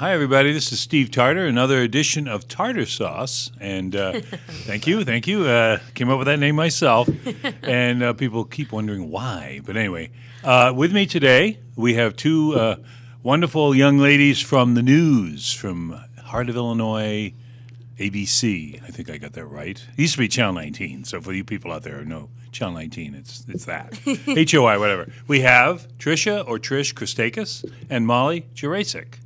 Hi, everybody. This is Steve Tarter, another edition of Tartar Sauce. And thank you. Came up with that name myself. And people keep wondering why. But anyway, with me today, we have two wonderful young ladies from the news, from Heart of Illinois, ABC. I think I got that right. It used to be Channel 19. So for you people out there who know Channel 19, it's that. HOI, whatever. We have Tricia or Trish Christakis and Molly Jurasik.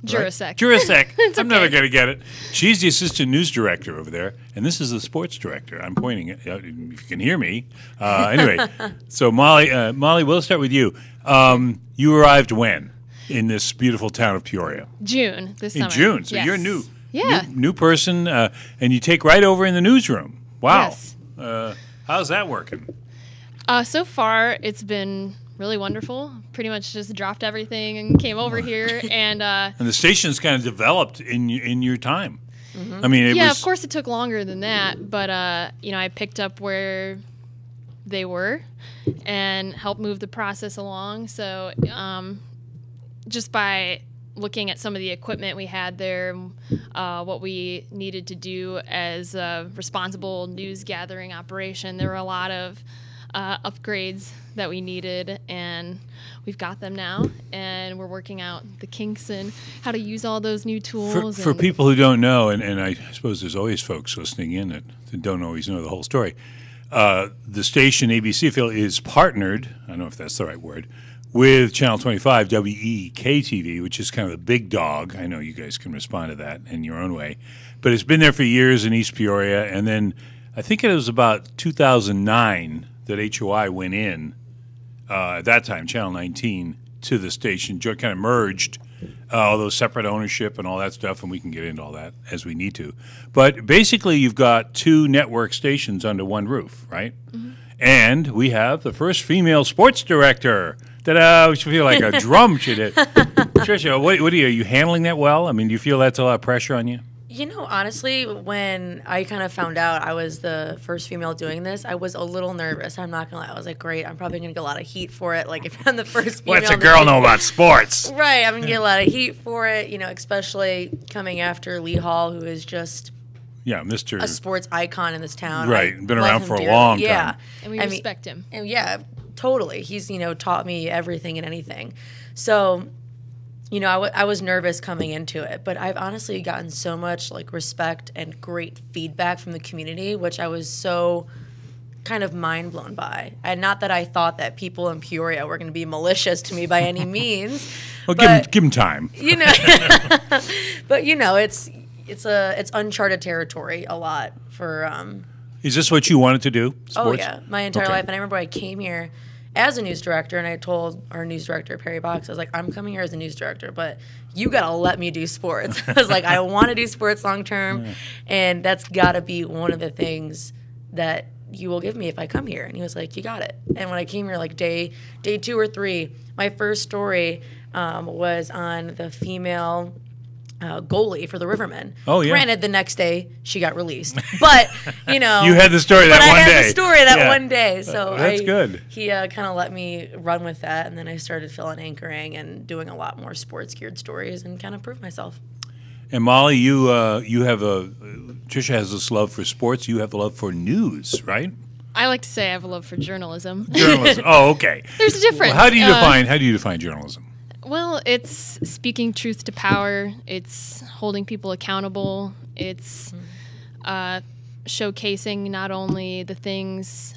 Jurasek. Jurasek. I'm never going to get it. She's the assistant news director over there, and this is the sports director. I'm pointing it, if you can hear me. Anyway, so Molly, we'll start with you. You arrived when in this beautiful town of Peoria? June, this summer. In June, so yes. you're new. Yeah. New person, and you take right over in the newsroom. Wow. Yes. How's that working? So far, it's been really wonderful. Pretty much just dropped everything and came over here. And the station's kind of developed in your time. Mm-hmm. I mean, of course it took longer than that, but I picked up where they were and helped move the process along. So just by looking at some of the equipment we had there, what we needed to do as a responsible news gathering operation, there were a lot of upgrades that we needed, and we've got them now, and we're working out the kinks and how to use all those new tools. For people who don't know, and I suppose there's always folks listening in that don't always know the whole story, the station ABC Phil is partnered, I don't know if that's the right word, with Channel 25 WEKTV, which is kind of the big dog. I know you guys can respond to that in your own way, but it's been there for years in East Peoria, and then I think it was about 2009 that HOI went in, at that time, Channel 19, to the station, kind of merged all those separate ownership and all that stuff, and we can get into all that as we need to. But basically, you've got two network stations under one roof, right? Mm-hmm. And we have the first female sports director. Ta-da! We should feel like a drum should hit. Tricia, what are you handling that well? I mean, do you feel that's a lot of pressure on you? You know, honestly, when I kind of found out I was the first female doing this, I was a little nervous. I'm not going to lie. I was like, great, I'm probably going to get a lot of heat for it. Like, if I'm the first female. What's a girl know about sports? Right. I'm going to get a lot of heat for it, especially coming after Lee Hall, who is just Mr. a sports icon in this town. Right. Been around for a long time. Yeah. And we respect him. And yeah, totally. He's, taught me everything and anything. So, I was nervous coming into it, but I've honestly gotten so much respect and great feedback from the community, which I was so kind of mind blown by. And not that I thought that people in Peoria were going to be malicious to me by any means. Well, give them time. But it's uncharted territory a lot for. Is this what you wanted to do? Sports? Oh yeah, my entire life. And I remember I came here as a news director, and I told our news director, Perry Box, I was like, I'm coming here as a news director, but you got to let me do sports. I was like, I want to do sports long term, and that's got to be one of the things that you will give me if I come here. And he was like, you got it. And when I came here, day 2 or 3, my first story was on the female goalie for the Rivermen. Oh, yeah. Granted, the next day she got released, but you had the story that one day. I had the story that one day, so that's good. He kind of let me run with that, and then I started filling anchoring and doing a lot more sports geared stories and kind of proved myself. And Molly, you have Tricia has this love for sports. You have a love for news, right? I like to say I have a love for journalism. Journalism. Oh, okay. There's a difference. Well, how do you define journalism? Well, it's speaking truth to power. It's holding people accountable. It's showcasing not only the things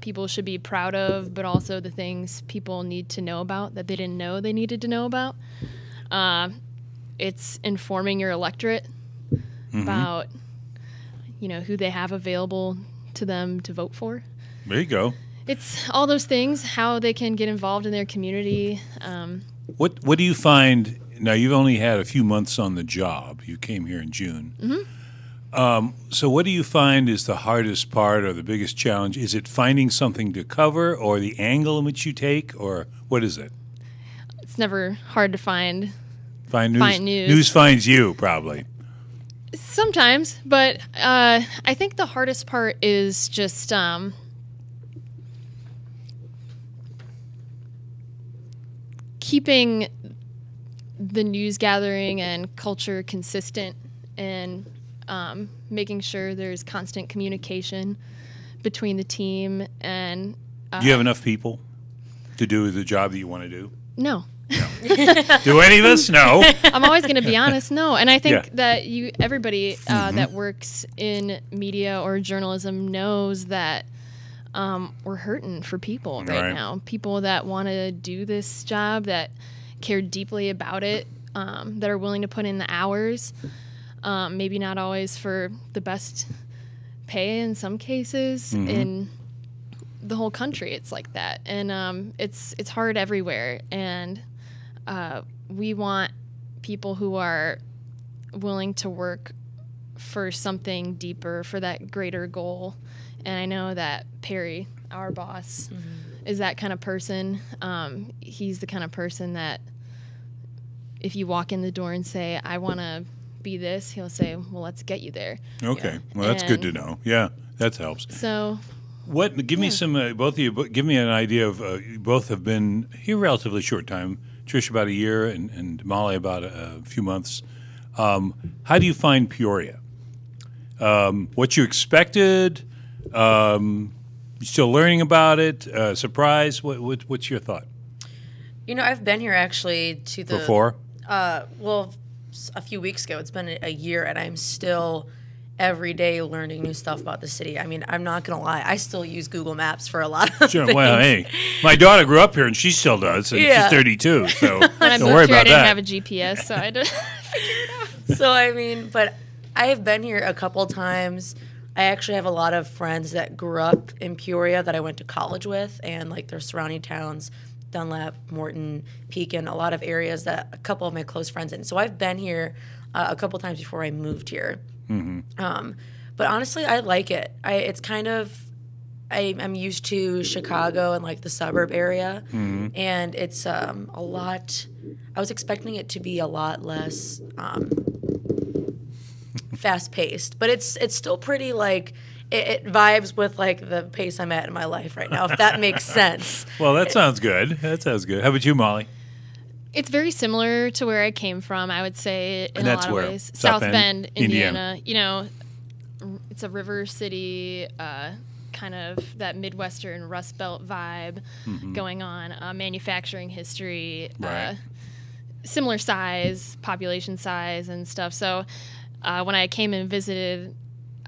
people should be proud of, but also the things people need to know about that they didn't know they needed to know about. It's informing your electorate about, who they have available to them to vote for. There you go. It's all those things, how they can get involved in their community. What do you find? Now, you've only had a few months on the job. You came here in June. Mm-hmm. So what do you find is the hardest part or the biggest challenge? Is it finding something to cover or the angle in which you take, or what is it? It's never hard to find news. Find news. News finds you, probably. Sometimes, but I think the hardest part is just keeping the news gathering and culture consistent, and making sure there's constant communication between the team. And do you have enough people to do the job that you want to do? No. Do any of us? No. I'm always going to be honest. No. And I think Yeah. that everybody that works in media or journalism knows that we're hurting for people right now. People that want to do this job, that care deeply about it, that are willing to put in the hours. Maybe not always for the best pay in some cases. In the whole country, it's like that. And it's hard everywhere. And we want people who are willing to work for something deeper, for that greater goal. And I know that Perry, our boss, is that kind of person. He's the kind of person that if you walk in the door and say, I want to be this, he'll say, well, let's get you there. Okay. Yeah. Well, that's good to know. Yeah, that helps. So what? Give me some. Both of you. Give me an idea of. You both have been here a relatively short time. Trish about a year, and Molly about a few months. How do you find Peoria? What you expected? You still learning about it? Surprise? What's your thought? You know, I've been here actually to the Before? Well, a few weeks ago. It's been a year, and I'm still every day learning new stuff about the city. I mean, I'm not gonna lie, I still use Google Maps for a lot of things. Well, hey, my daughter grew up here, and she still does, and she's 32, so when I don't worry moved here, I about didn't that. have a GPS, so I had to figure it out. So, I mean, but I have been here a couple times. I actually have a lot of friends that grew up in Peoria that I went to college with, and like their surrounding towns, Dunlap, Morton, Pekin, a lot of areas that a couple of my close friends in. So I've been here a couple times before I moved here. But honestly, I like it. It's kind of, I'm used to Chicago and like the suburb area, and it's a lot. I was expecting it to be a lot less fast paced, but it's still pretty like it vibes with like the pace I'm at in my life right now, if that makes sense. Well, that sounds good. That sounds good. How about you, Molly? It's very similar to where I came from, I would say, in And a that's lot of where? ways. South South Bend, Bend, Indiana. You know, it's a river city, kind of that Midwestern Rust Belt vibe going on, manufacturing history, Right. similar size, population size and stuff. So when I came and visited,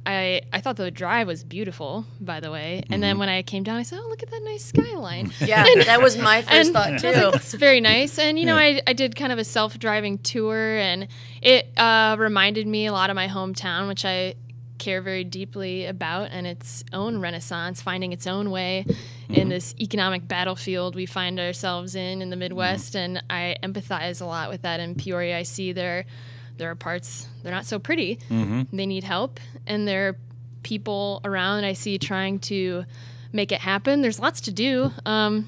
I thought the drive was beautiful, by the way. And then when I came down, I said, oh, look at that nice skyline. Yeah, that was my first thought too. I was like, it's very nice. And, you know, I did kind of a self-driving tour, and it reminded me a lot of my hometown, which I care very deeply about, and its own renaissance, finding its own way in this economic battlefield we find ourselves in the Midwest. And I empathize a lot with that in Peoria. I see there are parts, they're not so pretty. They need help. And there are people around I see trying to make it happen. There's lots to do. I'm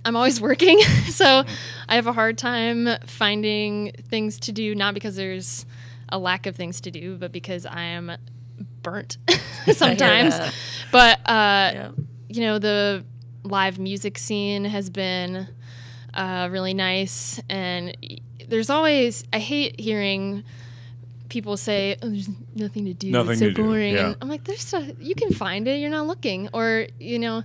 always working, so I have a hard time finding things to do, not because there's a lack of things to do, but because I am burnt sometimes. But, you know, the live music scene has been really nice. And there's always, I hate hearing people say, oh, there's nothing to do. Nothing it's so to do, boring. yeah. And I'm like, there's stuff, you can find it. You're not looking. Or, you know,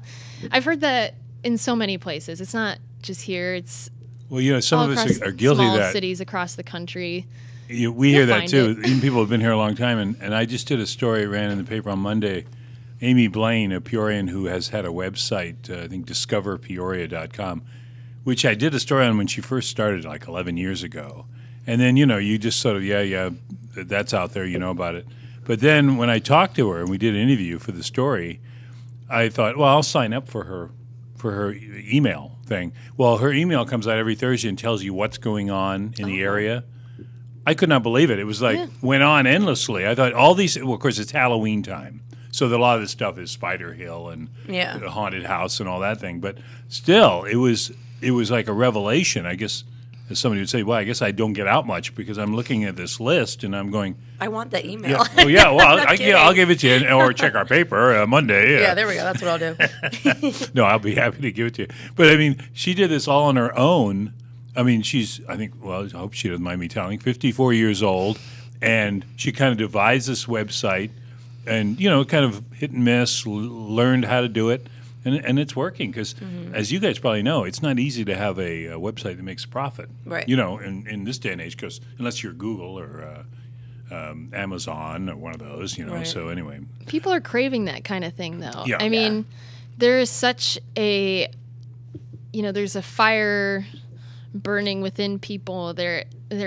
I've heard that in so many places. It's not just here. It's Well, you know, some all of across us are guilty small of that. cities across the country. We hear that find too. it. Even people who have been here a long time. And I just did a story, ran in the paper on Monday. Amy Blaine, a Peorian who has had a website, I think discoverpeoria.com, which I did a story on when she first started like 11 years ago. And then, you know, you just sort of, yeah, that's out there, you know about it. But then when I talked to her and we did an interview for the story, I thought, well, I'll sign up for her email thing. Well, her email comes out every Thursday and tells you what's going on in the area. I could not believe it. It was like, went on endlessly. I thought all these, well, of course, it's Halloween time. So a lot of this stuff is Spider Hill and the haunted house and all that thing. But still, it was like a revelation. I guess, as somebody would say, well, I guess I don't get out much because I'm looking at this list and I'm going, I want that email. yeah, oh, yeah, well, I'll give it to you, or check our paper Monday. Yeah, there we go. That's what I'll do. No, I'll be happy to give it to you. But I mean, she did this all on her own, I mean, she's, I think, well, I hope she doesn't mind me telling, 54 years old, and she kind of devised this website and, kind of hit and miss, learned how to do it, and it's working because, as you guys probably know, it's not easy to have a website that makes a profit. Right. In this day and age, because unless you're Google or Amazon or one of those, Right. So anyway. People are craving that kind of thing, though. Yeah. I mean, there is such a, there's a fire burning within people. They're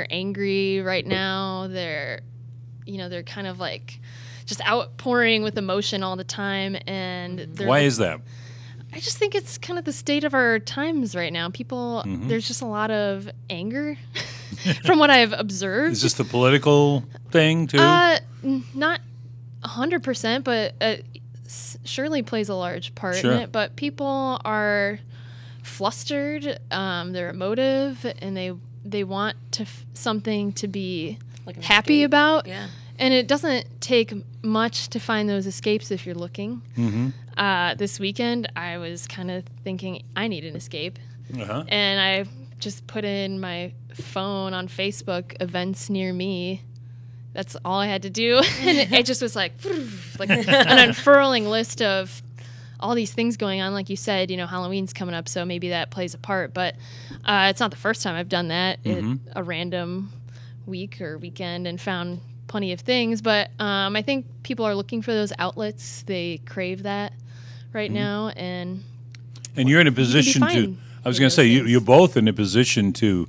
angry right now. They're kind of like just outpouring with emotion all the time. And Why is that? I just think it's kind of the state of our times right now. People, there's just a lot of anger from what I've observed. Is this the political thing too? Not 100%, but surely plays a large part Sure. in it. But people are flustered, they're emotive, and they want something to be Like an happy escape. about. Yeah. And it doesn't take much to find those escapes if you're looking. This weekend, I was kind of thinking I need an escape. And I just put in my phone on Facebook, events near me. That's all I had to do. And it just was like an unfurling list of all these things going on. Like you said, Halloween's coming up, so maybe that plays a part. But it's not the first time I've done that, a random week or weekend, and found plenty of things. But I think people are looking for those outlets. They crave that right now. And you're in a position to, fine I was with going to those say, things. you're both in a position to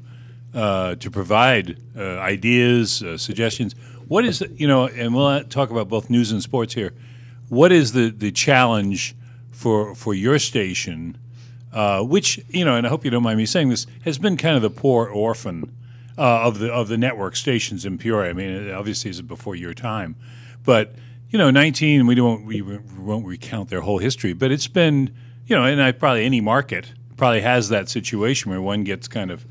provide ideas, suggestions. What is, and we'll talk about both news and sports here. What is the challenge for your station, which, and I hope you don't mind me saying this, has been kind of the poor orphan of the network stations in Peoria. I mean, obviously, it's before your time, but 19. We won't recount their whole history, but it's been, and probably any market probably has that situation where one gets kind of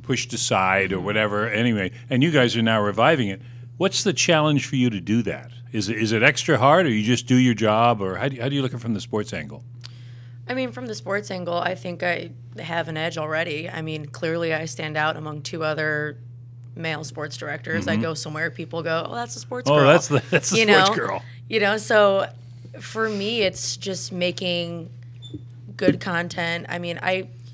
pushed aside or whatever. Anyway, and you guys are now reviving it. What's the challenge for you to do that? Is it extra hard, or you just do your job, or how do you look at it from the sports angle? I mean, from the sports angle, I think I have an edge already. I mean, clearly I stand out among two other male sports directors. I go somewhere, people go, "Oh, that's a sports girl." Oh, that's the sports girl. So for me, it's just making good content. I mean,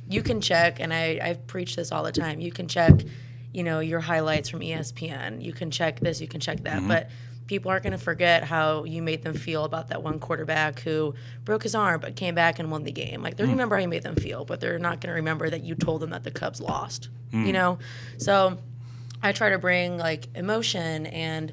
you can check, and I preach this all the time. You can check, your highlights from ESPN. You can check this, you can check that, but people aren't going to forget how you made them feel about that one quarterback who broke his arm but came back and won the game. Like, they remember how you made them feel, but they're not going to remember that you told them that the Cubs lost, So I try to bring, like, emotion and,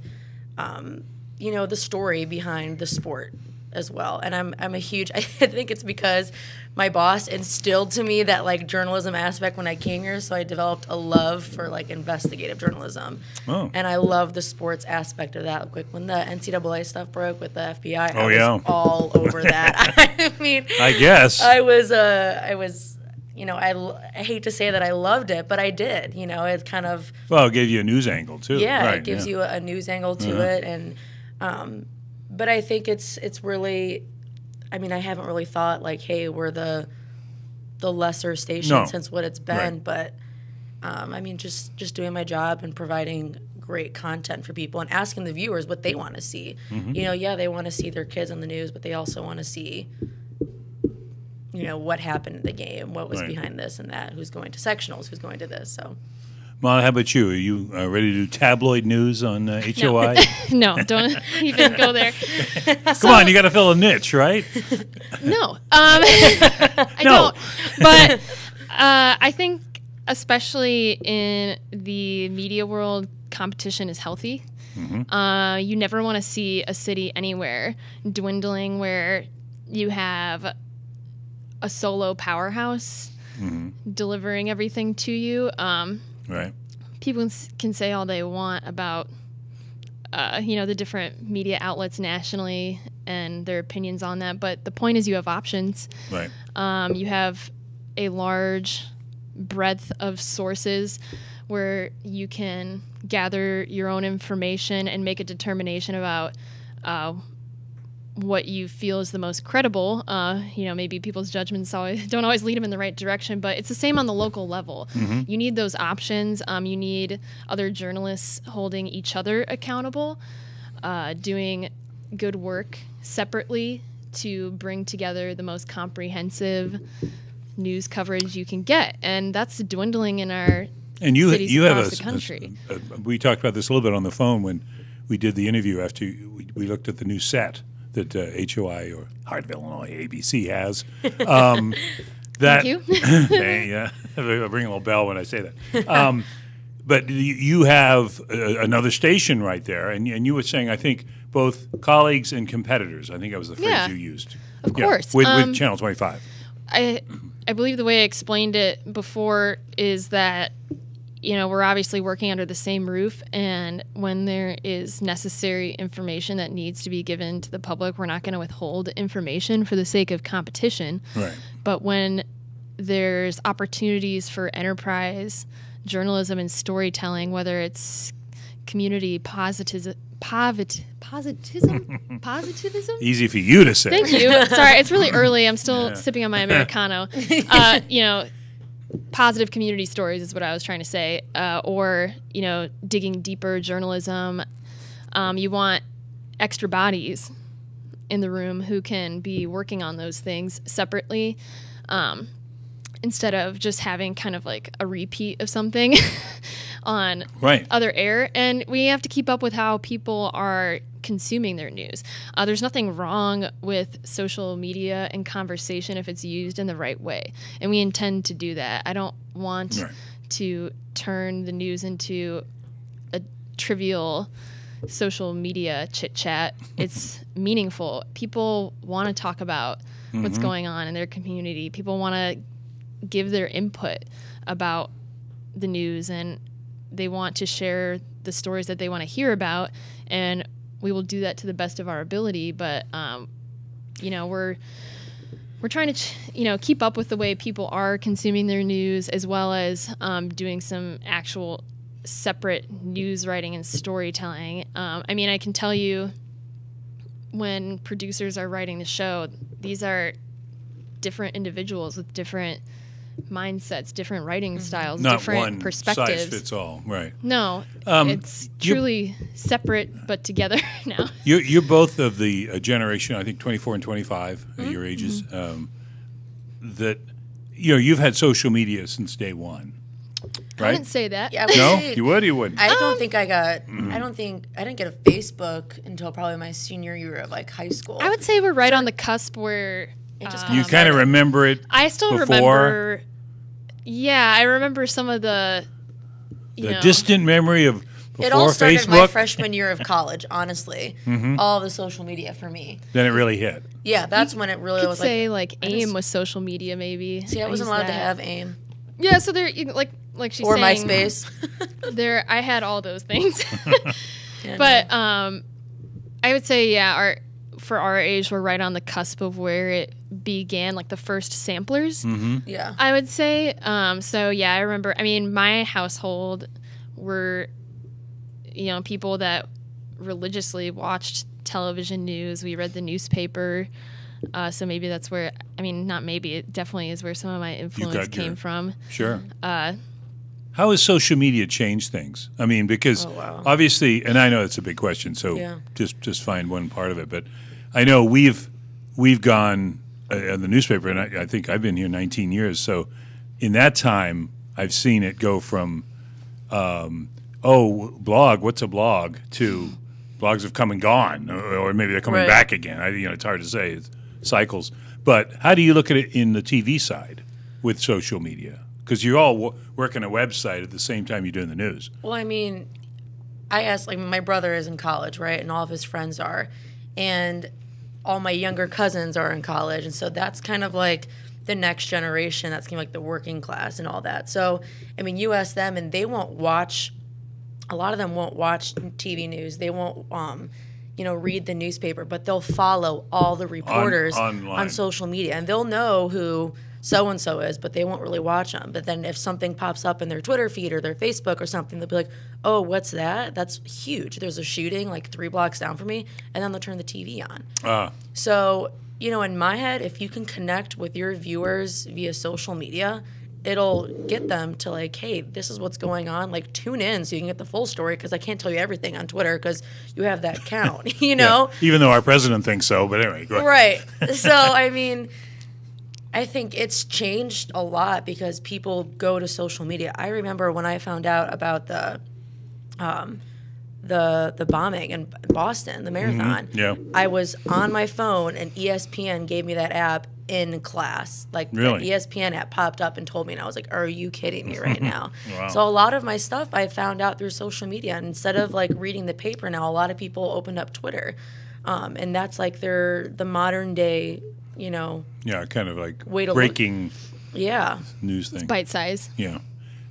the story behind the sport as well. And I'm a huge, I think it's because my boss instilled to me that, like, journalism aspect when I came here, so I developed a love for, like, investigative journalism. Oh. And I love the sports aspect of that. Like, when the NCAA stuff broke with the FBI, I was yeah. all over that. I mean, I guess. I was, I hate to say that I loved it, but I did. It's kind of, Well, it gave you a news angle too. yeah, Right, it gives you a news angle to it, and but I think it's really, I mean, I haven't really thought like, hey, we're the lesser station No. since what it's been, Right. but I mean, just doing my job and providing great content for people and asking the viewers what they want to see. They want to see their kids on the news, but they also want to see, what happened in the game, what was Right. behind this and that, who's going to sectionals, who's going to this. So, Molly, how about you? Are you ready to do tabloid news on HOI? No, don't even go there. Come on, you got to fill a niche, right? No, I don't. But I think, especially in the media world, competition is healthy. You never want to see a city anywhere dwindling where you have a solo powerhouse delivering everything to you. Right. People can say all they want about the different media outlets nationally and their opinions on that, but the point is you have options. Right. You have a large breadth of sources where you can gather your own information and make a determination about what you feel is the most credible. Maybe people's judgments don't always lead them in the right direction, but it's the same on the local level. You need those options. You need other journalists holding each other accountable, doing good work separately to bring together the most comprehensive news coverage you can get. And that's dwindling in our cities across the country. We talked about this a little bit on the phone when we did the interview after we looked at the new set that HOI or Heart of Illinois ABC has. Thank you. Yeah, I ring a little bell when I say that. But you have another station right there, and you were saying, I think, both colleagues and competitors. I think that was the phrase you used. Of course. With Channel 25. I believe the way I explained it before is that, we're obviously working under the same roof, and when there is necessary information that needs to be given to the public, we're not going to withhold information for the sake of competition. Right. But when there's opportunities for enterprise journalism and storytelling, whether it's community positivism. Easy for you to say. Thank you. Sorry, it's really early. I'm still sipping on my Americano. Positive community stories is what I was trying to say, or digging deeper journalism. You want extra bodies in the room who can be working on those things separately, instead of just having kind of like a repeat of something on other air. And we have to keep up with how people are consuming their news. There's nothing wrong with social media and conversation if it's used in the right way. And we intend to do that. I don't want to turn the news into a trivial social media chit-chat. It's meaningful. People want to talk about what's going on in their community. People want to give their input about the news, and they want to share the stories that they want to hear about, and we will do that to the best of our ability. But we're trying to keep up with the way people are consuming their news, as well as doing some actual separate news writing and storytelling. I can tell you, when producers are writing the show, these are different individuals with different mindsets, different writing styles, Not different one perspectives. size fits all, right? No, it's truly separate but together now. You're both of the generation, I think 24 and 25, your ages, that you've had social media since day one, right? I wouldn't say that. Yeah, No, you would or you wouldn't? I don't think I got. I didn't get a Facebook until probably my senior year of high school. I would say we're right on the cusp where it just you kind of remember it. I still remember. Yeah, I remember some of the distant memory of before it all started Facebook. my freshman year of college, honestly. All the social media for me. Then it really hit. Yeah, that's when it really was say AIM was social media, maybe. See, I wasn't allowed to have AIM. Yeah, so there, like she's or saying. Or MySpace. I had all those things. But I would say, for our age, we're right on the cusp of where it began, like the first samplers. Yeah, I would say. I remember. My household were, people that religiously watched television news. We read the newspaper. So maybe that's where. Not maybe. It definitely is where some of my influence came from. Sure. How has social media changed things? Because obviously, and I know it's a big question, so just find one part of it. But I know we've gone in the newspaper, and I think I've been here 19 years. So in that time, I've seen it go from, blog, what's a blog, to blogs have come and gone, or maybe they're coming back again. It's hard to say. It's cycles. But how do you look at it in the TV side with social media? Because you're all working a website at the same time you're doing the news. Well, I asked, my brother is in college, right? And all of his friends are. And all my younger cousins are in college. And so that's kind of like the next generation. That's kind of like the working class and all that. So, you ask them and they won't watch, a lot of them won't watch TV news. They won't, read the newspaper, but they'll follow all the reporters on social media. And they'll know who so-and-so is, but they won't really watch them. But then if something pops up in their Twitter feed or their Facebook or something, they'll be like, oh, what's that? That's huge. There's a shooting like 3 blocks down from me, and then they'll turn the TV on. So, you know, in my head, if you can connect with your viewers via social media, it'll get them to like, hey, this is what's going on. Like, tune in so you can get the full story, because I can't tell you everything on Twitter because you have that count, you know? Yeah. Even though our president thinks so, but anyway, go ahead. Right. So, I mean, I think it's changed a lot because people go to social media. I remember when I found out about the bombing in Boston, the marathon. Yeah. I was on my phone, and ESPN gave me that app in class. Like, really? the ESPN app popped up and told me, and I was like, are you kidding me right now? Wow. So a lot of my stuff I found out through social media. And instead of like reading the paper now, a lot of people opened up Twitter. And that's like the modern day, you know. Yeah, kind of like way to breaking news thing. It's bite size. Yeah.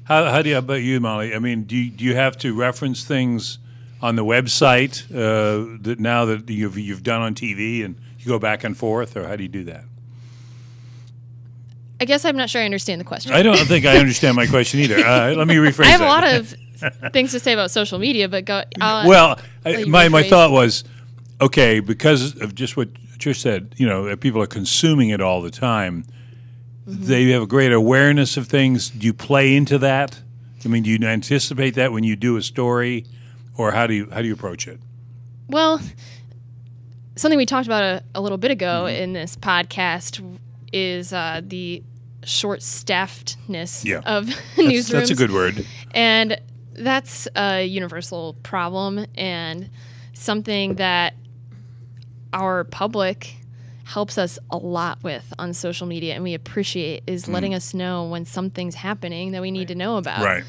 How do you, how about you, Molly? I mean, do you have to reference things on the website that now that you've done on TV, and you go back and forth, or how do you do that? I guess I'm not sure I understand the question. I don't think I understand my question either. Let me rephrase I have that. a lot of things to say about social media, but go. Well, my rephrase. thought was, okay, because of just what Trish said, you know, people are consuming it all the time. Mm-hmm. They have a great awareness of things. Do you play into that? I mean, do you anticipate that when you do a story, or how do you approach it? Well, something we talked about a little bit ago in this podcast is the short-staffedness of newsrooms. That's a good word. And that's a universal problem, and something that our public helps us a lot with on social media, and we appreciate, is letting us know when something's happening that we need to know about. Right.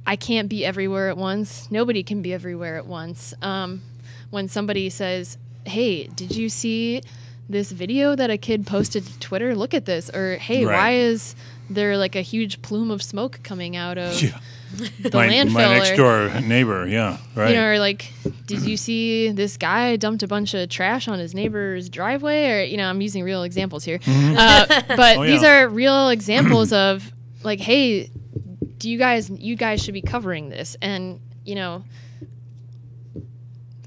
I can't be everywhere at once. Nobody can be everywhere at once. When somebody says, hey, did you see this video that a kid posted to Twitter? Look at this. Or, hey, why is there like a huge plume of smoke coming out of the landfill? My next door neighbor, right. You know, or like, did you see this guy dumped a bunch of trash on his neighbor's driveway? Or, you know, I'm using real examples here. But these are real examples of like, hey, you guys should be covering this. And, you know,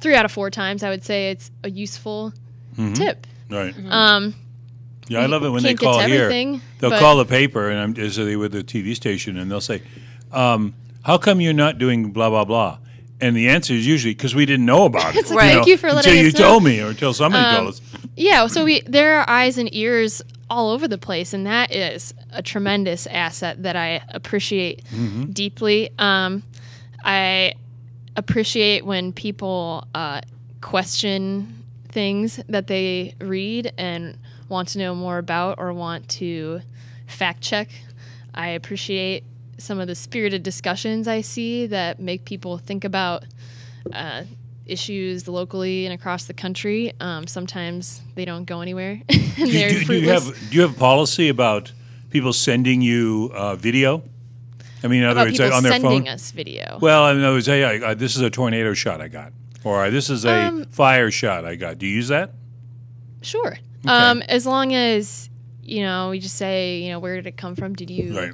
3 out of 4 times I would say it's a useful tip. Right. Yeah, I love it when they call here. They'll call the paper, and I'm with the TV station, and they'll say, how come you're not doing blah, blah, blah? And the answer is usually because we didn't know about it. Right. Thank you for letting us know. Until you told me, or until somebody told us. Yeah, so there are eyes and ears all over the place, and that is a tremendous asset that I appreciate deeply. I appreciate when people question things that they read and want to know more about or want to fact check. I appreciate some of the spirited discussions I see that make people think about issues locally and across the country. Sometimes they don't go anywhere. And do you have a policy about people sending you video? I mean, in other words, on their phone? Sending us video. Well, in other words, hey, this is a tornado shot I got. Or this is a fire shot I got. Do you use that? Sure. Okay. As long as, you know, we just say, you know, where did it come from? Did you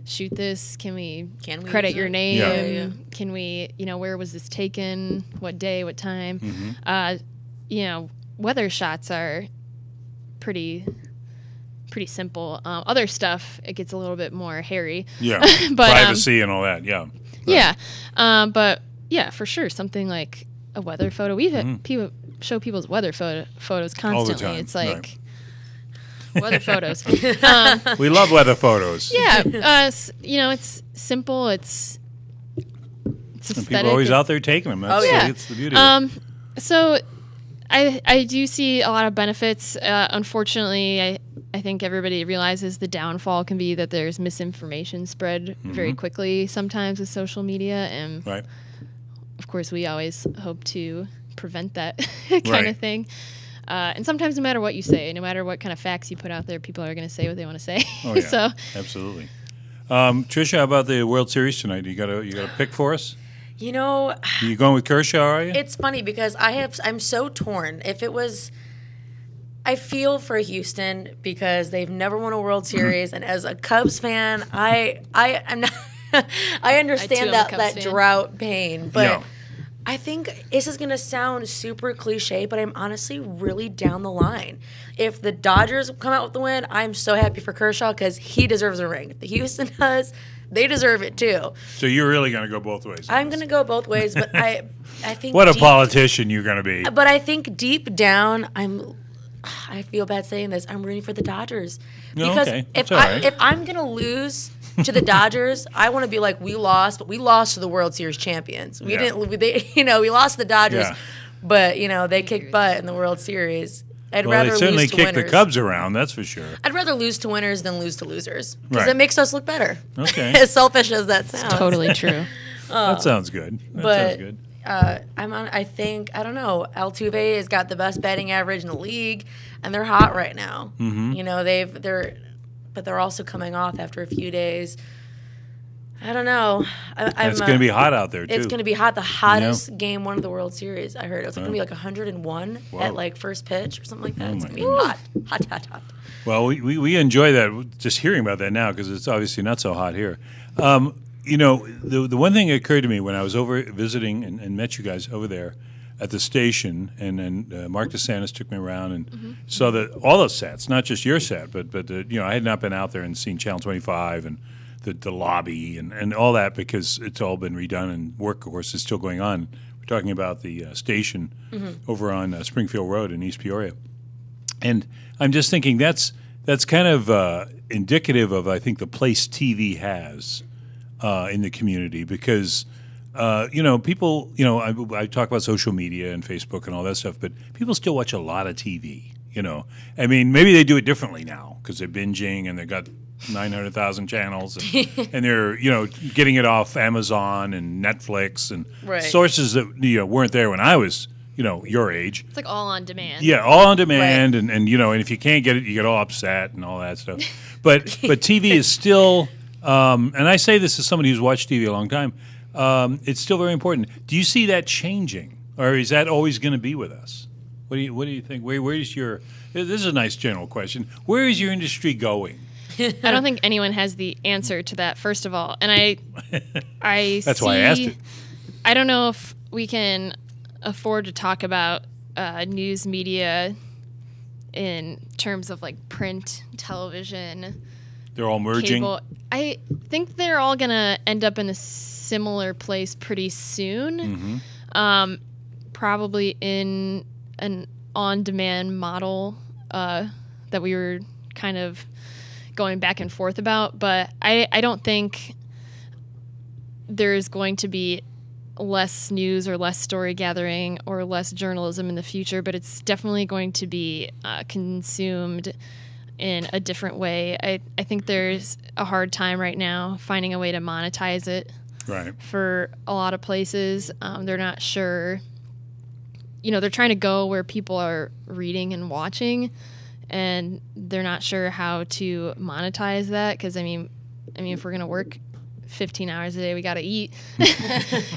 shoot this? Can we credit your name? Yeah. Can we, you know, where was this taken? What day? What time? You know, weather shots are pretty simple. Other stuff, it gets a little bit more hairy. Yeah. But, privacy and all that. Yeah. Yeah. But yeah, for sure. Something like a weather photo. We've had people show people's weather photos constantly. All the time. It's like weather photos. We love weather photos. Yeah. You know, it's simple. It's aesthetic. People are always out there taking them. That's the beauty of it. So I do see a lot of benefits. Unfortunately, I think everybody realizes the downfall can be that there's misinformation spread very quickly sometimes with social media. And of course, we always hope to prevent that kind of thing. And sometimes no matter what you say, no matter what kind of facts you put out there, people are going to say what they want to say. Oh, yeah. So absolutely. Tricia, how about the World Series tonight? You got a pick for us? You know, you going with Kershaw, are you? It's funny because I'm so torn. If it was I feel for Houston because they've never won a World Series, and as a Cubs fan, I'm not. I understand am a Cubs that fan. drought pain, but Yeah. I think this is gonna sound super cliche, but I'm honestly really down the line. If the Dodgers come out with the win, I'm so happy for Kershaw because he deserves a ring. If the Houston does, they deserve it too. So you're really going to go both ways. I'm gonna go both ways, but I think What a politician you're going to be. But I think deep down, I feel bad saying this. I'm rooting for the Dodgers No, because okay. That's all right. if I'm gonna lose to the Dodgers, I want to be like, we lost, but we lost to the World Series champions. We Yeah. didn't. We lost to the Dodgers, Yeah. but they kicked butt in the World Series. I'd Well, rather they certainly lose to kicked winners. the Cubs around, that's for sure. I'd rather lose to winners than lose to losers because Right. it makes us look better. Okay. As selfish as that sounds. Totally true. That sounds good. That but sounds good. I don't know. Altuve has got the best batting average in the league, and they're hot right now. Mm-hmm. But they're also coming off after a few days. I don't know. It's going to be hot out there, too. It's going to be hot. The hottest game one of the World Series. I heard it was going to be like 101 at like first pitch or something like that. It's my going to be hot, hot, hot, hot. Well, we enjoy that, just hearing about that now, because it's obviously not so hot here. The one thing that occurred to me when I was over visiting and met you guys over there at the station, and then Mark DeSantis took me around and saw all those sets, not just your set, but I had not been out there and seen Channel 25 and the lobby and all that, because it's all been redone and work, of course, is still going on. We're talking about the station over on Springfield Road in East Peoria. And I'm just thinking that's kind of indicative of, I think, the place TV has in the community, because people, I talk about social media and Facebook and all that stuff, but people still watch a lot of TV. I mean, maybe they do it differerly now because they're binging and they got 900,000 channels and they're getting it off Amazon and Netflix and sources that weren't there when I was your age. It's like all on demand. Yeah, all on demand, and and if you can't get it, you get all upset and all that stuff. But TV is still, and I say this as somebody who's watched TV a long time, it's still very important. Do you see that changing, or is that always going to be with us? What do you think? Where is your? This is a nice general question. Where is your industry going? I don't think anyone has the answer to that, first of all. And I That's why I asked it. I don't know if we can afford to talk about news media in terms of like print, television, They're all merging. cable. I think they're all going to end up in a similar place pretty soon. Probably in an on-demand model that we were kind of going back and forth about, but I don't think there's going to be less news or less story gathering or less journalism in the future, but it's definitely going to be consumed in a different way. I think there's a hard time right now finding a way to monetize it for a lot of places. They're not sure. They're trying to go where people are reading and watching, and they're not sure how to monetize that, because I mean if we're gonna work 15 hours a day, we got to eat.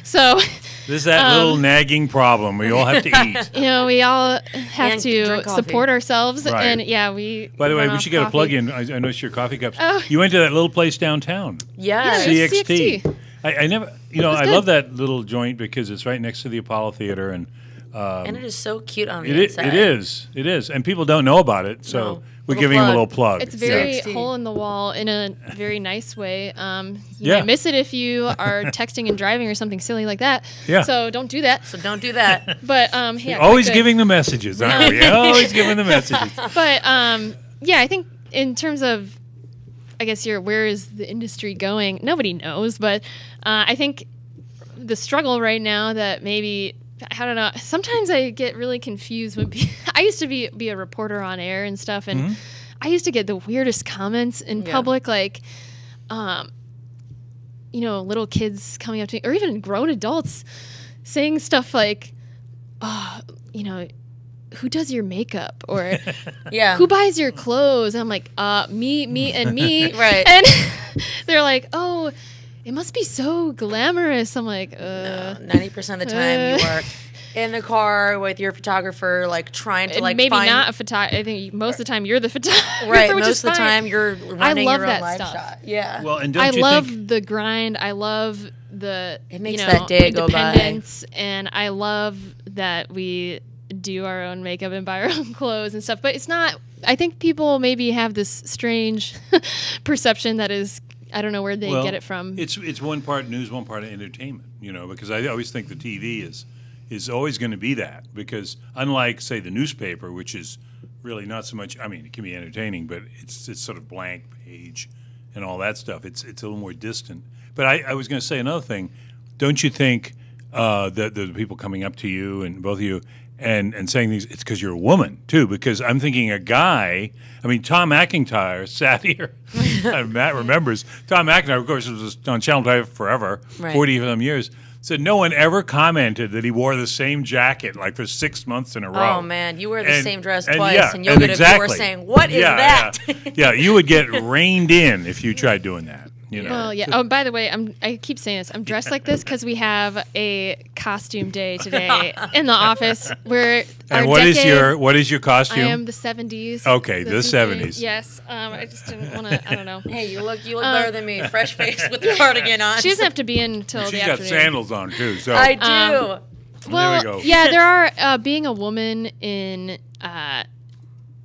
So there's that little nagging problem. We all have to eat. We all have And to drink coffee. support ourselves, Right. and we. By the way, run we off should get a coffee. plug in. I noticed your coffee cups. Oh. You went to that little place downtown. Yes. Yeah. CXT. I never, was I good. love that little joint because it's right next to the Apollo Theater, and And it is so cute on the it inside. is, and people don't know about it, so No. we're Little giving them a plug. little plug. It's very CXT. hole in the wall in a very nice way. You Yeah. might miss it if you are texting and driving or something silly like that. Yeah. So don't do that. So don't do that. But yeah, Always good. giving the messages, aren't we? Always giving the messages. But yeah, I think in terms of, I guess where is the industry going? Nobody knows, but I think the struggle right now that maybe, I don't know, sometimes I get really confused when I used to be a reporter on air and stuff, and I used to get the weirdest comments in public, like little kids coming up to me, or even grown adults saying stuff like, oh, who does your makeup, or Yeah. who buys your clothes? And I'm like, me, and me. Right. And they're like, oh, it must be so glamorous. I'm like, 90% of the time you are in the car with your photographer, like trying to like maybe find, not a photographer. I think most of the time you're the photographer. right. which Most is of the fine. time you're running love your own that live stuff. shot. Yeah. Well, and don't I you love think the grind. I love the It makes that day go by. independence, and I love that we do our own makeup and buy our own clothes and stuff. But it's not. I think people maybe have this strange perception that is. I don't know where they get it from. It's one part news, one part entertainment. Because I always think the TV is always going to be that, because unlike, say, the newspaper, which is really not so much. I mean, it can be entertaining, but it's sort of blank page and all that stuff. It's a little more distant. But I was going to say another thing. Don't you think that the people coming up to you and both of you and saying things, it's because you're a woman, too? Because I'm thinking a guy, I mean, Tom McIntyre sat here, and Matt remembers, Tom McIntyre, of course, was on Channel 5 forever, Right. 40-some years, said no one ever commented that he wore the same jacket like for 6 months in a row. Oh man, you wear the same dress and twice, yeah, and you'll get exactly. a viewer saying, "What is Yeah, that?" Yeah. You would get reined in if you tried doing that. Well, yeah. Oh, by the way, I keep saying this. I'm dressed like this because we have a costume day today in the office. Where And what is your costume? I am the 70s. Okay, the 70s. Yes. I just didn't want to. I don't know. Hey, you look better than me. Fresh face with the cardigan on. She doesn't have to be in until the She's got afternoon. sandals on too. So I do. Well, there we go. yeah, there are being a woman in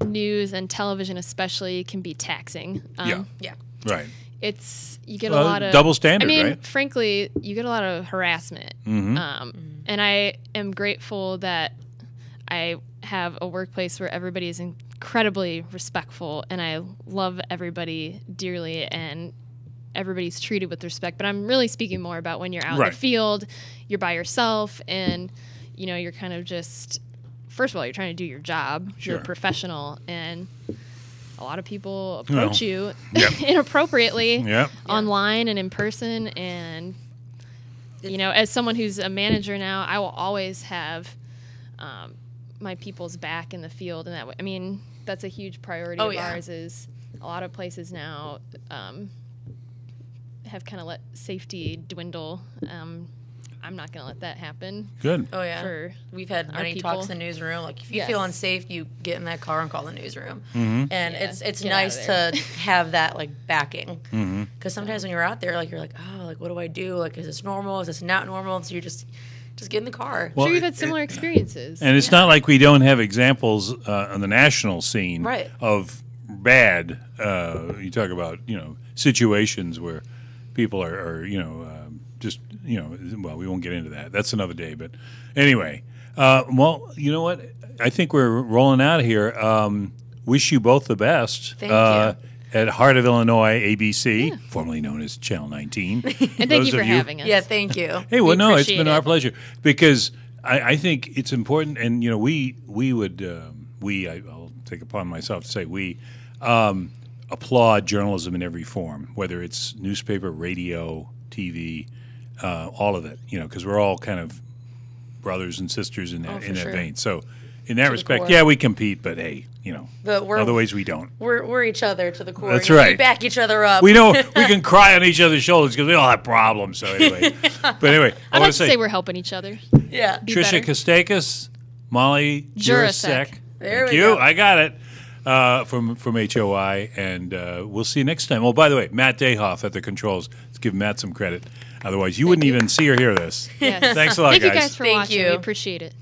news and television, especially, can be taxing. Yeah. Yeah. Right. You get a lot of double standard, I mean, right? frankly, you get a lot of harassment. Mm-hmm. And I am grateful that I have a workplace where everybody is incredibly respectful, and I love everybody dearly, and everybody's treated with respect. But I'm really speaking more about when you're out in Right. the field, you're by yourself, and you're kind of just, first of all, you're trying to do your job. Sure. You're a professional, and a lot of people approach you Yep. inappropriately Yep. online and in person. And, as someone who's a manager now, I will always have my people's back in the field. And that way, I mean, that's a huge priority of ours. Is a lot of places now have kind of let safety dwindle. I'm not going to let that happen. Good. Oh yeah. For We've had many people. talks in the newsroom. Like if you Yes. feel unsafe, you get in that car and call the newsroom. Mm-hmm. And Yeah, it's get nice out to have that like backing. Mm-hmm. Because sometimes when you're out there, like you're like, oh, like what do I do? Like is this normal? Is this not normal? And so you just get in the car. Well, sure, you've had similar experiences. And it's not like we don't have examples on the national scene Right. of bad. You talk about situations where people are just well, we won't get into that. That's another day. But anyway, well, you know what? I think we're rolling out here. Wish you both the best. Thank you. At Heart of Illinois ABC, formerly known as Channel 19. and thank you for having us. Yeah, thank you. Hey, well, We no, it's appreciate been it. our pleasure, because I think it's important, and we would I'll take upon myself to say we applaud journalism in every form, whether it's newspaper, radio, TV, all of it. Because we're all kind of brothers and sisters in that for sure. vein. So, in that the respect, core. yeah, we compete, but hey, But other ways we don't. We're each other to the core. That's We right. back each other up. We know we can cry on each other's shoulders because we all have problems. So anyway, but anyway, I I'd want like to say we're helping each other. Yeah. Be Tricia better. Kostakis, Molly Jurasek. There Thank we you. go. I got it from HOI, and we'll see you next time. Oh, by the way, Matt Dayhoff at the controls. Let's give Matt some credit. Otherwise, you wouldn't even see or hear this. Yes. Thanks a lot, Thank guys. you guys for Thank watching. you. We appreciate it.